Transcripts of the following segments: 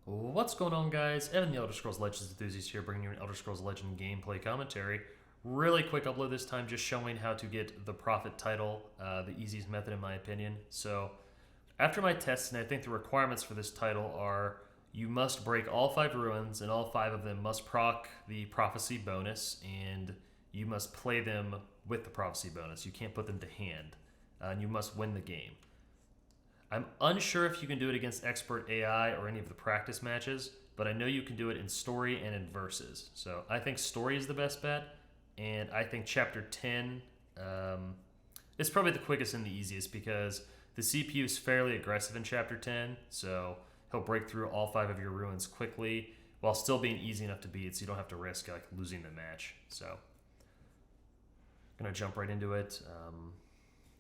What's going on, guys? Evan the Elder Scrolls Legends enthusiast here, bringing you an Elder Scrolls Legend gameplay commentary. Really quick upload this time, just showing how to get the Prophet title, the easiest method in my opinion. So, after my tests, and I think the requirements for this title are you must break all 5 ruins, and all 5 of them must proc the prophecy bonus, and you must play them with the prophecy bonus. You can't put them to hand, and you must win the game. I'm unsure if you can do it against expert AI or any of the practice matches, but I know you can do it in story and in verses. So I think story is the best bet, and I think chapter 10 is probably the quickest and the easiest because the CPU is fairly aggressive in chapter 10, so he'll break through all 5 of your ruins quickly while still being easy enough to beat, so you don't have to risk like losing the match. So I'm gonna jump right into it.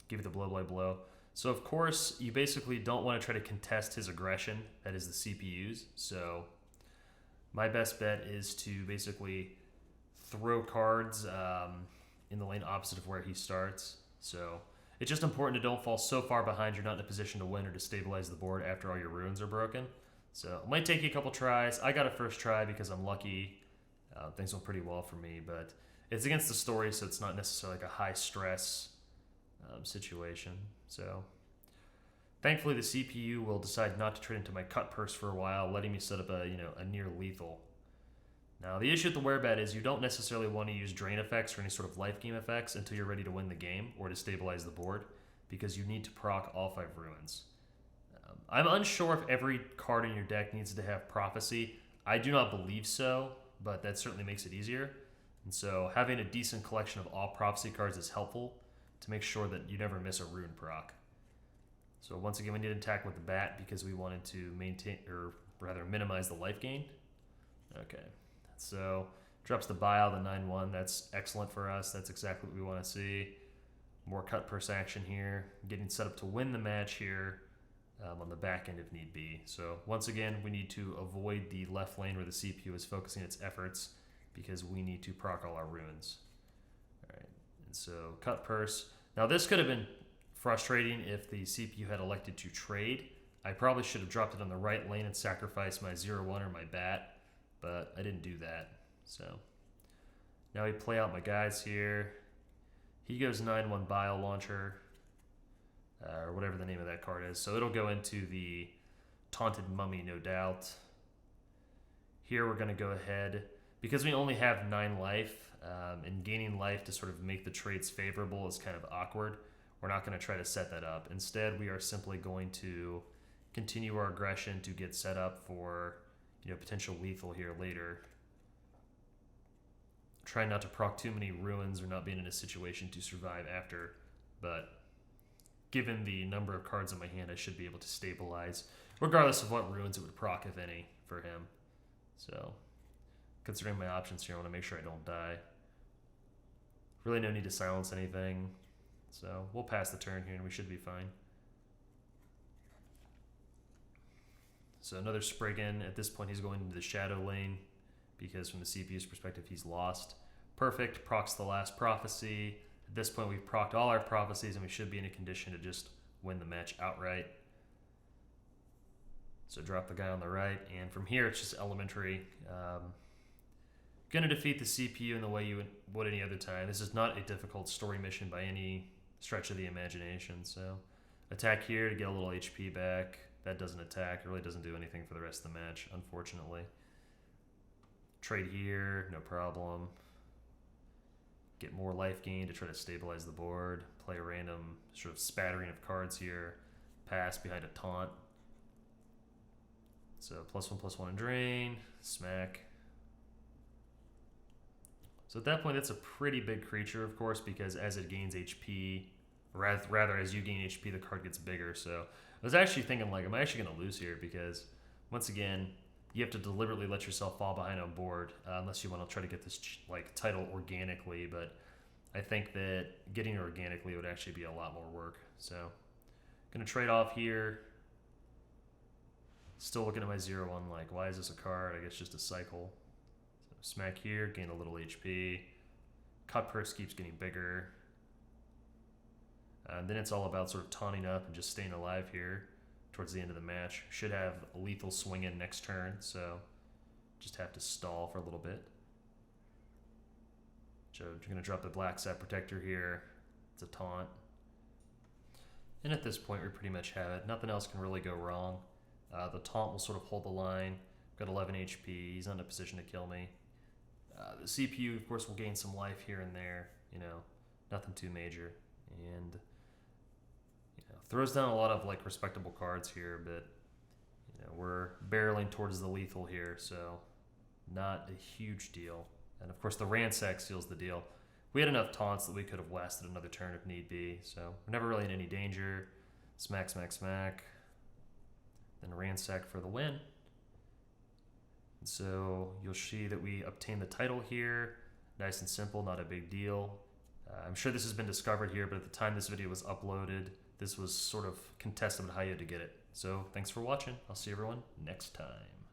Give you the blow by blow. So of course, you basically don't want to try to contest his aggression, that is the CPU's. So my best bet is to basically throw cards in the lane opposite of where he starts. So it's just important to don't fall so far behind you're not in a position to win or to stabilize the board after all your ruins are broken. So it might take you a couple tries. I got a first try because I'm lucky. Things went pretty well for me, but it's against the story, so it's not necessarily like a high stress situation. So thankfully the CPU will decide not to trade into my cut purse for a while, letting me set up a near lethal. Now the issue with the werebat is you don't necessarily want to use drain effects or any sort of life game effects until you're ready to win the game or to stabilize the board, because you need to proc all 5 ruins. I'm unsure if every card in your deck needs to have prophecy. I do not believe so, but that certainly makes it easier. And so having a decent collection of all prophecy cards is helpful to make sure that you never miss a rune proc. So once again, we need to attack with the bat because we wanted to maintain, or rather minimize the life gain. Okay, so drops the bile, the 9-1. That's excellent for us. That's exactly what we want to see. More cut purse action here. Getting set up to win the match here on the back end if need be. So once again, we need to avoid the left lane where the CPU is focusing its efforts because we need to proc all our ruins. And so cut purse. Now this could have been frustrating if the CPU had elected to trade. I probably should have dropped it on the right lane and sacrificed my 0-1 or my bat, but I didn't do that. So now we play out my guys here. He goes 9-1 Bile Launcher, or whatever the name of that card is. So it'll go into the Taunted Mummy, no doubt. Here we're going to go ahead, because we only have 9 life, and gaining life to sort of make the trades favorable is kind of awkward. We're not going to try to set that up. Instead, we are simply going to continue our aggression to get set up for potential lethal here later. Try not to proc too many ruins or not being in a situation to survive after, but given the number of cards in my hand, I should be able to stabilize, regardless of what ruins it would proc, if any, for him. So considering my options here, I want to make sure I don't die. Really no need to silence anything. So we'll pass the turn here and we should be fine. So another Spriggan. At this point, he's going into the shadow lane because from the CPU's perspective, he's lost. Perfect. Procs the last prophecy. At this point, we've procced all our prophecies and we should be in a condition to just win the match outright. So drop the guy on the right. And from here, it's just elementary. Going to defeat the CPU in the way you would any other time. This is not a difficult story mission by any stretch of the imagination. So attack here to get a little HP back. That doesn't attack. It really doesn't do anything for the rest of the match, unfortunately. Trade here, no problem. Get more life gain to try to stabilize the board. Play a random sort of spattering of cards here. Pass behind a taunt. So +1/+1 and drain. Smack. So at that point, that's a pretty big creature, of course, because as it gains HP, rather as you gain HP, the card gets bigger. So I was actually thinking, like, am I actually going to lose here? Because once again, you have to deliberately let yourself fall behind on board unless you want to try to get this title organically. But I think that getting it organically would actually be a lot more work. So going to trade off here. Still looking at my 0-1, like, why is this a card? I guess just a cycle. Smack here, gain a little HP. Cut purse keeps getting bigger. Then it's all about sort of taunting up and just staying alive here. towards the end of the match. Should have a lethal swing in next turn, so just have to stall for a little bit. So you're going to drop the Black Sap Protector here. It's a taunt. And at this point, we pretty much have it. Nothing else can really go wrong. The taunt will sort of hold the line. Got 11 HP. He's not in a position to kill me. The CPU, of course, will gain some life here and there. You know, nothing too major. And throws down a lot of like respectable cards here, but we're barreling towards the lethal here, so not a huge deal. And of course, the Ransack seals the deal. We had enough taunts that we could have lasted another turn if need be, so we're never really in any danger. Smack, smack, smack. Then Ransack for the win. And so you'll see that we obtain the title here. Nice and simple, not a big deal. I'm sure this has been discovered here, but at the time this video was uploaded, this was sort of contested on how you had to get it. So thanks for watching. I'll see everyone next time.